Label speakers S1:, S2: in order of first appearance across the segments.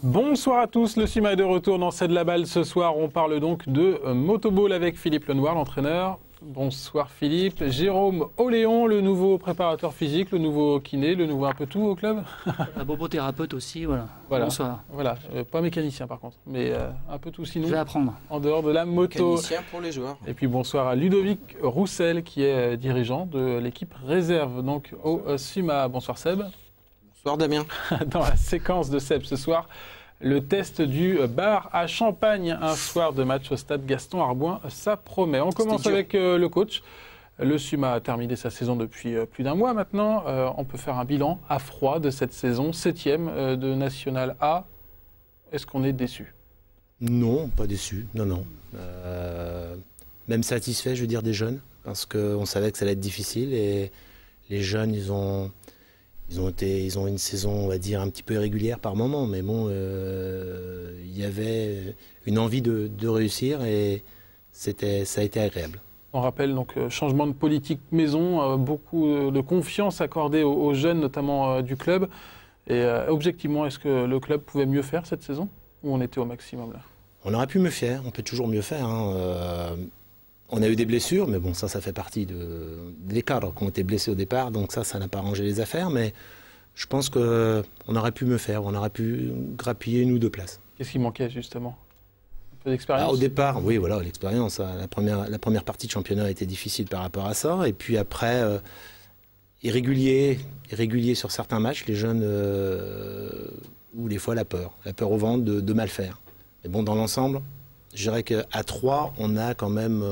S1: Bonsoir à tous, le CIMA est de retour dans C'est de la balle. Ce soir, on parle donc de motoball avec Philippe Lenoir, l'entraîneur. Bonsoir Philippe. Jérôme Oléon, le nouveau préparateur physique, le nouveau kiné, le nouveau un peu tout au club.
S2: Un bobothérapeute aussi, voilà. Bonsoir.
S1: Voilà, pas mécanicien par contre, mais un peu tout sinon.
S2: Je vais apprendre.
S1: En dehors de la moto.
S3: Mécanicien pour les joueurs.
S1: Et puis bonsoir à Ludovic Roussel qui est dirigeant de l'équipe réserve donc au CIMA. Bonsoir Seb.
S3: Bonsoir Damien.
S1: Dans la séquence de Seb ce soir, le test du bar à Champagne, un soir de match au stade Gaston-Arboin, ça promet. On commence avec le coach. Le CIMA a terminé sa saison depuis plus d'un mois maintenant. On peut faire un bilan à froid de cette saison, 7e de National A. Est-ce qu'on est déçu?
S4: Non, pas déçu, non. Même satisfait, je veux dire, des jeunes, parce qu'on savait que ça allait être difficile et les jeunes, ils ont une saison, on va dire, un petit peu irrégulière par moment, mais bon, il y avait une envie de réussir et ça a été agréable.
S1: On rappelle donc changement de politique maison, beaucoup de confiance accordée aux jeunes, notamment du club. Et objectivement, est-ce que le club pouvait mieux faire cette saison ou on était au maximum là?
S4: On aurait pu mieux faire, on peut toujours mieux faire. On a eu des blessures, mais bon, ça fait partie des cadres qui ont été blessés au départ, donc ça n'a pas arrangé les affaires, mais je pense qu'on aurait pu mieux faire, on aurait pu grappiller 1 ou 2 places.
S1: Qu'est-ce qui manquait justement? Un peu d'expérience?
S4: Au départ, oui, voilà, l'expérience. La première partie de championnat a été difficile par rapport à ça, et puis après, irrégulier sur certains matchs, les jeunes, ou des fois la peur au ventre de mal faire. Mais bon, dans l'ensemble, je dirais qu'à 3, on a quand même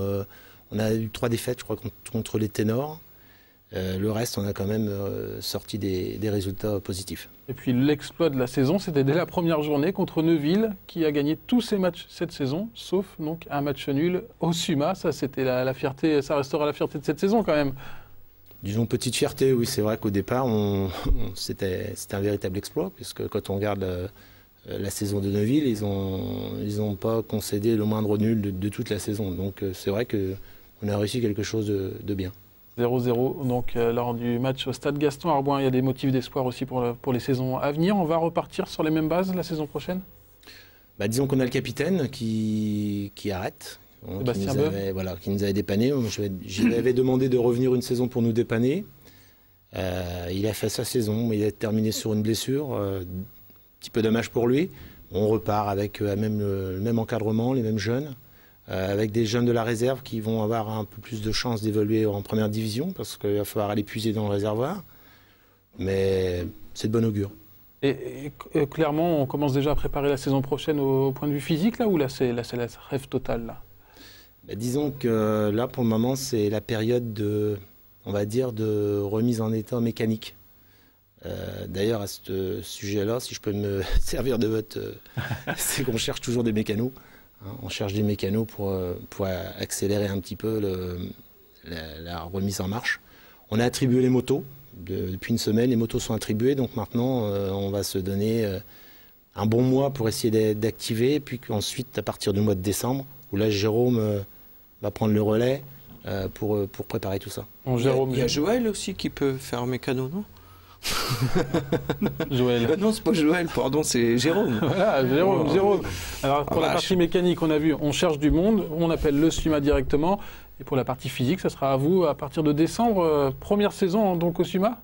S4: on a eu 3 défaites, je crois, contre les ténors. Le reste, on a quand même sorti des résultats positifs. Et
S1: puis l'exploit de la saison, c'était dès la première journée contre Neuville, qui a gagné tous ses matchs cette saison, sauf donc un match nul au CIMA. Ça, c'était la fierté, ça restera la fierté de cette saison quand même.
S4: Disons petite fierté, oui, c'est vrai qu'au départ, c'était un véritable exploit, puisque quand on regarde la saison de Neuville, ils ont pas concédé le moindre nul de toute la saison. Donc c'est vrai qu'on a réussi quelque chose de bien.
S1: 0-0 donc lors du match au stade Gaston-Arboin. Il y a des motifs d'espoir aussi pour les saisons à venir. On va repartir sur les mêmes bases la saison prochaine?
S4: Disons qu'on a le capitaine qui arrête, qui nous avait dépanné. Je lui avais demandé de revenir une saison pour nous dépanner. Il a fait sa saison, mais il a terminé sur une blessure. Petit peu dommage pour lui. On repart avec le même encadrement, les mêmes jeunes, avec des jeunes de la réserve qui vont avoir un peu plus de chances d'évoluer en première division parce qu'il va falloir aller puiser dans le réservoir. Mais c'est de bon augure.
S1: Et clairement, on commence déjà à préparer la saison prochaine au point de vue physique, là, ou là, c'est la rêve totale là?
S4: Disons que là, pour le moment, c'est la période de remise en état mécanique. D'ailleurs, à ce sujet-là, si je peux me servir de votre... c'est qu'on cherche toujours des mécanos. On cherche des mécanos pour accélérer un petit peu la remise en marche. On a attribué les motos. Depuis une semaine, les motos sont attribuées. Donc maintenant, on va se donner un bon mois pour essayer d'activer. Et puis ensuite, à partir du mois de décembre, où là, Jérôme va prendre le relais pour préparer tout ça.
S3: Bon, Jérôme, il y a Joël aussi qui peut faire mécano, non?
S1: Joël.
S3: Non, c'est pas Joël, pardon, c'est Jérôme.
S1: Voilà, Jérôme. Alors pour la partie mécanique, on a vu, on cherche du monde, on appelle le CIMA directement. Et pour la partie physique, ça sera à vous à partir de décembre. Première saison donc au CIMA?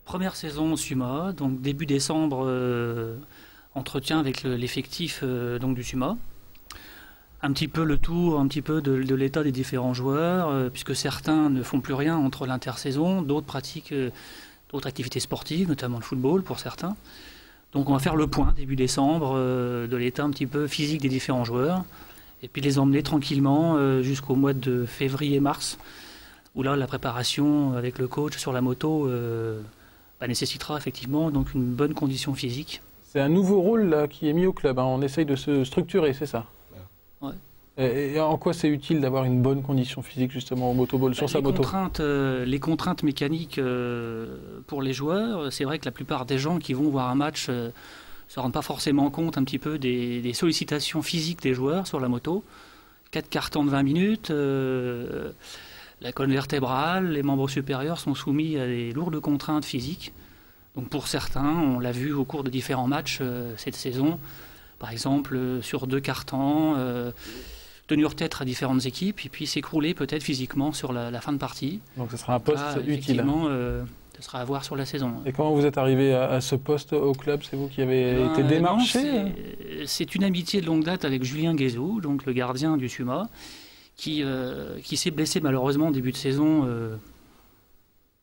S2: Première saison au CIMA, donc début décembre, entretien avec l'effectif donc du CIMA. Un petit peu le tour, un petit peu de l'état des différents joueurs, puisque certains ne font plus rien entre l'intersaison, d'autres pratiquent d'autres activités sportives, notamment le football pour certains. Donc on va faire le point début décembre de l'état un petit peu physique des différents joueurs et puis les emmener tranquillement jusqu'au mois de février-mars où là la préparation avec le coach sur la moto nécessitera effectivement donc une bonne condition physique.
S1: C'est un nouveau rôle là, qui est mis au club, hein. On essaye de se structurer, c'est ça?
S2: Ouais.
S1: Et en quoi c'est utile d'avoir une bonne condition physique justement au motoball sur sa moto?
S2: Les contraintes mécaniques pour les joueurs, c'est vrai que la plupart des gens qui vont voir un match se rendent pas forcément compte un petit peu des sollicitations physiques des joueurs sur la moto. 4 cartons de 20 minutes, la colonne vertébrale, les membres supérieurs sont soumis à des lourdes contraintes physiques. Donc pour certains, on l'a vu au cours de différents matchs cette saison, par exemple sur 2 cartons, tenir tête à différentes équipes et puis s'écrouler peut-être physiquement sur la fin de partie.
S1: Donc ce sera un poste utile.
S2: Effectivement, ce sera à voir sur la saison.
S1: Et comment vous êtes arrivé à ce poste au club? C'est vous qui avez été démarché?
S2: C'est une amitié de longue date avec Julien Guézou, donc le gardien du SUMA, qui s'est blessé malheureusement au début de saison,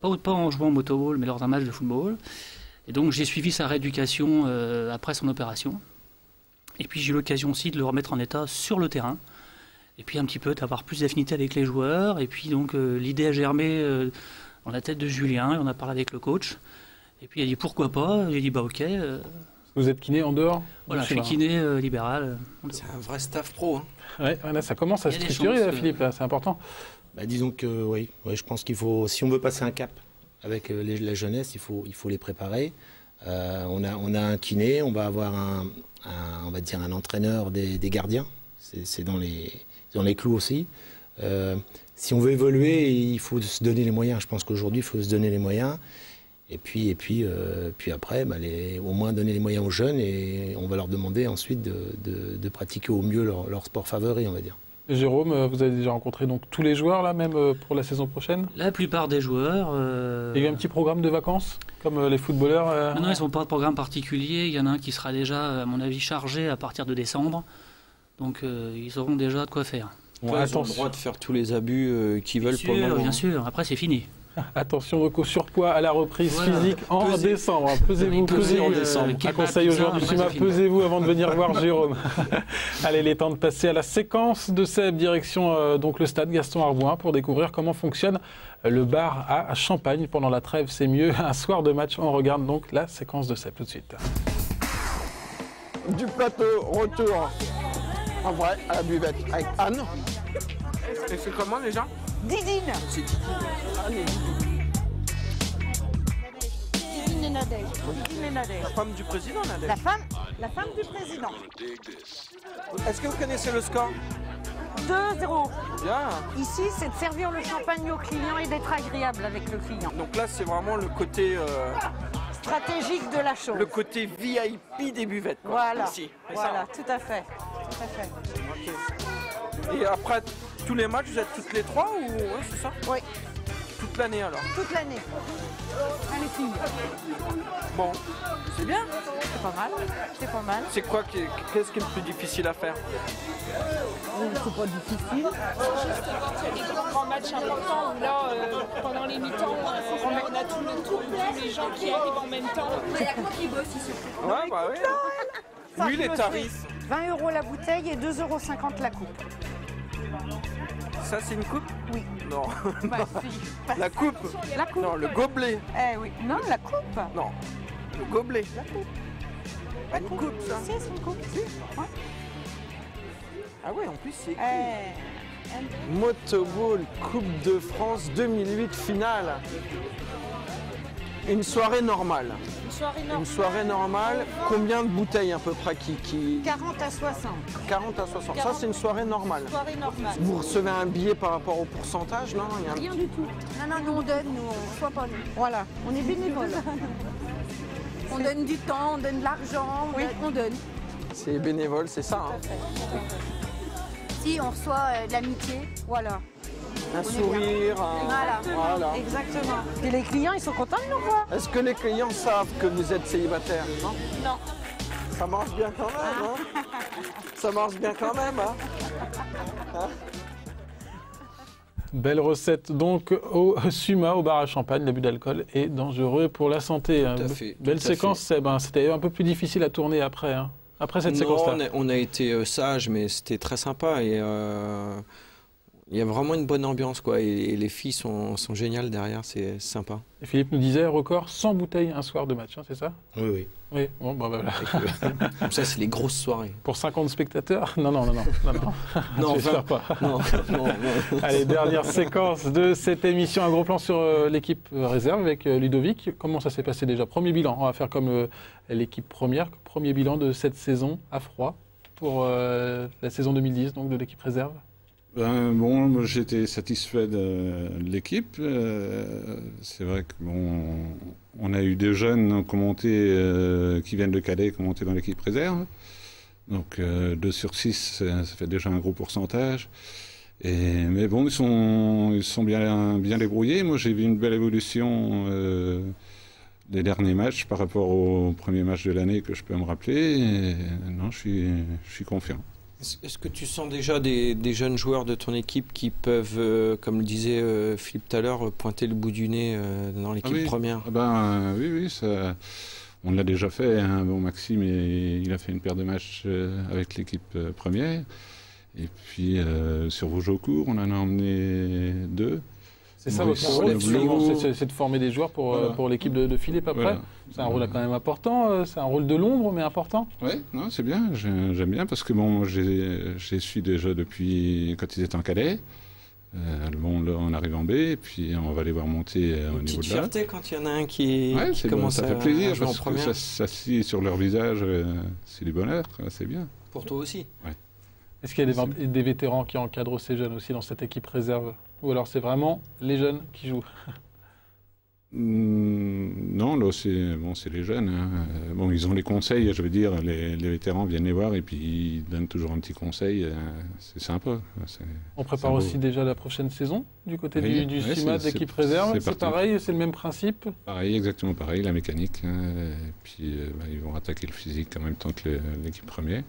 S2: pas en jouant au motoball, mais lors d'un match de football. Et donc j'ai suivi sa rééducation après son opération. Et puis j'ai eu l'occasion aussi de le remettre en état sur le terrain. Et puis un petit peu d'avoir plus d'affinité avec les joueurs. Et puis donc l'idée a germé dans la tête de Julien, et on a parlé avec le coach. Et puis il a dit pourquoi pas. Il a dit bah ok.
S1: Vous êtes kiné en dehors?
S2: Voilà, je suis kiné libéral.
S3: C'est un vrai staff pro. Hein.
S1: Ouais, là, ça commence à se structurer, Philippe, là, c'est important.
S4: Bah, disons que oui, je pense qu'il faut, si on veut passer un cap avec la jeunesse, il faut les préparer. On a un kiné, on va avoir on va dire un entraîneur des gardiens. C'est dans les clous aussi. Si on veut évoluer, il faut se donner les moyens. Je pense qu'aujourd'hui, il faut se donner les moyens. Et puis après, au moins donner les moyens aux jeunes et on va leur demander ensuite de pratiquer au mieux leur sport favori, on va dire.
S1: Jérôme, vous avez déjà rencontré donc tous les joueurs là, même pour la saison prochaine?
S2: La plupart des joueurs.
S1: Il y a eu un petit programme de vacances, comme les footballeurs?
S2: Non, ils n'ont pas de programme particulier. Il y en a un qui sera déjà, à mon avis, chargé à partir de décembre. Donc ils auront déjà de quoi faire.
S3: Ils ont le droit de faire tous les abus qu'ils veulent pour le moment.
S2: Bien sûr, après c'est fini.
S1: Attention au surpoids à la reprise physique en décembre. Pesez-vous en décembre. Un conseil aux joueurs du SUMA, pesez-vous avant de venir voir Jérôme. Allez, il est temps de passer à la séquence de Seb, direction donc le stade Gaston-Arbouin pour découvrir comment fonctionne le bar à Champagne pendant la trêve. C'est mieux un soir de match. On regarde donc la séquence de Seb tout de suite.
S5: Du plateau, retour en vrai à la buvette avec Anne.
S3: Et c'est comment déjà?
S6: Didine.
S3: C'est Didine.
S6: Didine et Nadège. Didine et Nadège.
S3: La femme du président, Nadège.
S6: La femme du président.
S3: Est-ce que vous connaissez le score?
S6: 2-0.
S3: Bien.
S6: Ici, c'est de servir le champagne au client et d'être agréable avec le client.
S3: Donc là, c'est vraiment le côté
S6: stratégique de la chose.
S3: Le côté VIP des buvettes. Quoi.
S6: Voilà.
S3: Ici.
S6: Voilà, tout à fait. Tout à fait.
S3: Okay. Et après tous les matchs, vous êtes toutes les 3 ou ouais, c'est ça?
S6: Oui.
S3: Toute l'année alors?
S6: Toute l'année. Les filles.
S3: Bon, c'est bien.
S6: C'est pas mal. C'est pas mal.
S3: C'est quoi qu'est-ce qui est le plus difficile à faire?
S6: C'est pas difficile.
S7: Juste quand il y a des grands matchs importants où là, pendant les mi-temps, on a tous les gens qui arrivent en même temps. Il y a quoi qui bosse ici?
S3: Ouais, bah oui. Oui, les tarifs.
S6: 20 € la bouteille et 2,50 € la coupe.
S3: Ça, c'est une coupe?
S6: Oui.
S3: Non.
S6: Bah,
S3: la coupe?
S6: La coupe.
S3: Non, le gobelet.
S6: Eh oui. Non, la coupe.
S3: Non. Le gobelet.
S6: La coupe.
S3: Pas une coupe, ça?
S6: Si, c'est une coupe. Si. Ouais.
S3: Ah ouais, en plus, c'est écrit. Motoball Coupe de France 2008 finale. Une soirée normale. Une soirée normale. Combien de bouteilles à peu près qui...
S6: 40 à 60.
S3: 40 à 60. Ça, c'est une soirée normale.
S6: Soirée normale.
S3: Vous recevez un billet par rapport au pourcentage, non?
S6: Rien du tout. Non, nous on donne, nous on soit pas nous. Voilà, on est bénévoles. On donne du temps, on donne de l'argent, on donne.
S3: C'est bénévole, c'est ça. Hein.
S6: Si on reçoit de l'amitié, voilà.
S3: Un sourire,
S6: voilà. Exactement. Et les clients, ils sont contents de nous voir.
S3: Est-ce que les clients savent que vous êtes célibataire? Non.
S6: Non.
S3: Ça marche bien quand même, hein? Ça marche bien quand même, hein?
S1: Belle recette donc au SUMA, au bar à Champagne. L'abus d'alcool est dangereux pour la santé.
S3: Tout à fait.
S1: Belle séquence, Seb. C'était un peu plus difficile à tourner après. Après cette séquence-là.
S3: On a été sage, mais c'était très sympa. Et Il y a vraiment une bonne ambiance, quoi. Et les filles sont géniales derrière, c'est sympa.
S1: Et Philippe nous disait record 100 bouteilles un soir de match, hein, c'est ça?
S4: Oui.
S1: Oui, bon, bah voilà.
S3: Comme ça, c'est les grosses soirées.
S1: Pour 50 spectateurs? Non.
S3: Non,
S1: J'espère pas.
S3: Non.
S1: Allez, dernière séquence de cette émission. Un gros plan sur l'équipe réserve avec Ludovic. Comment ça s'est passé déjà? Premier bilan, on va faire comme l'équipe première. Premier bilan de cette saison à froid pour la saison 2010, donc de l'équipe réserve.
S8: Moi, j'étais satisfait de l'équipe. C'est vrai que on a eu des jeunes qui viennent de Calais, qui ont monté dans l'équipe réserve. Donc 2 sur 6, ça fait déjà un gros pourcentage. Mais bon, ils sont bien débrouillés. Moi, j'ai vu une belle évolution des derniers matchs par rapport au premier match de l'année que je peux me rappeler. Non, je suis confiant.
S3: Est-ce que tu sens déjà des jeunes joueurs de ton équipe qui peuvent, comme le disait Philippe tout à l'heure, pointer le bout du nez dans l'équipe première?
S8: Oui, ça, on l'a déjà fait. Hein. Bon, Maxime, il a fait une paire de matchs avec l'équipe première. Et puis, sur Vosgeaucourt, on en a emmené 2.
S1: C'est ça votre rôle, c'est de former des joueurs pour l'équipe de Philippe après. Voilà. C'est un rôle quand même important, c'est un rôle de l'ombre mais important.
S8: Oui, non, c'est bien, j'aime bien parce que bon, j'ai su déjà depuis quand ils étaient en Calais. Là, on arrive en B et puis on va les voir monter au niveau de là.
S3: Fierté quand il y en a un qui commence
S8: ça fait plaisir
S3: à jouer
S8: parce
S3: en première.
S8: Que ça se lit sur leur visage, c'est du bonheur, c'est bien.
S3: Pour toi aussi.
S8: Ouais.
S1: Est-ce qu'il y a des vétérans qui encadrent ces jeunes aussi dans cette équipe réserve? Ou alors c'est les jeunes qui jouent?
S8: Non, là c'est les jeunes. Hein. Bon, ils ont les conseils, je veux dire, les vétérans viennent les voir et puis ils donnent toujours un petit conseil. C'est sympa.
S1: On prépare aussi déjà la prochaine saison du côté du CIMA de l'équipe réserve. C'est pareil, c'est le même principe?
S8: Pareil, exactement pareil, la mécanique. Hein. Et puis ils vont attaquer le physique en même temps que l'équipe première.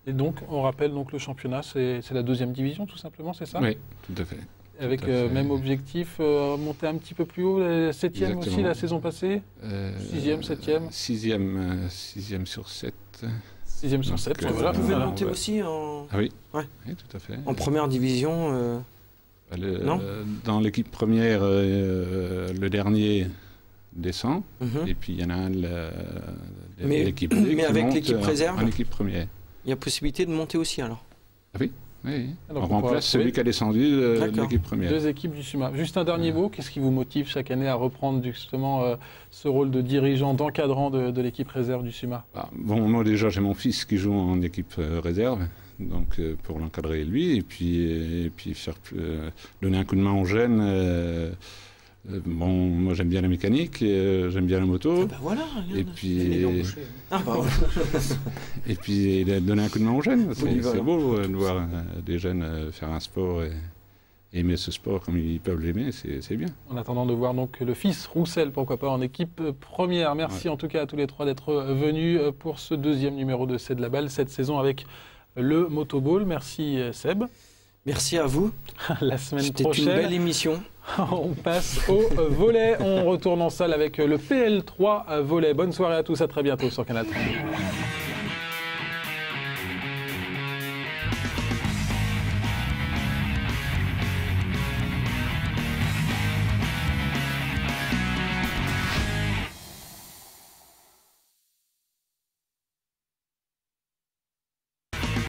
S8: Et
S1: donc, on rappelle donc le championnat, c'est la 2e division tout simplement, c'est ça?
S8: Oui, tout à fait.
S1: Avec même objectif, monter un petit peu plus haut, 7e aussi la saison passée? 6e, 7e?
S8: 6e sur 7.
S1: 6e sur 7, voilà.
S3: Vous pouvez monter aussi en...
S8: Ah oui, oui, tout à fait.
S3: En première division non
S8: dans l'équipe première, le dernier descend, et puis il y en a un, l'équipe
S3: mais avec l'équipe réserve
S8: en équipe première.
S3: Il y a possibilité de monter aussi alors?
S8: Ah oui. Oui. On remplace celui qui a descendu de l'équipe première.
S1: 2 équipes du CIMA. Juste un dernier mot, qu'est-ce qui vous motive chaque année à reprendre justement ce rôle de dirigeant, d'encadrant de l'équipe réserve du CIMA?
S8: Moi déjà j'ai mon fils qui joue en équipe réserve, donc pour l'encadrer lui, et puis faire donner un coup de main aux jeunes. Moi j'aime bien la mécanique, j'aime bien la moto.
S3: Voilà,
S8: et puis et puis donner un coup de main aux jeunes. C'est beau de voir des jeunes faire un sport et aimer ce sport comme ils peuvent l'aimer, c'est bien.
S1: En attendant de voir donc le fils Roussel, pourquoi pas, en équipe première. Merci en tout cas à tous les 3 d'être venus pour ce 2e numéro de C'est de la balle cette saison avec le Motoball. Merci Seb.
S3: Merci à vous.
S1: La semaine prochaine.
S3: C'était une belle émission.
S1: On passe au volley. On retourne en salle avec le PL3 volley. Bonne soirée à tous, à très bientôt sur Canal 32.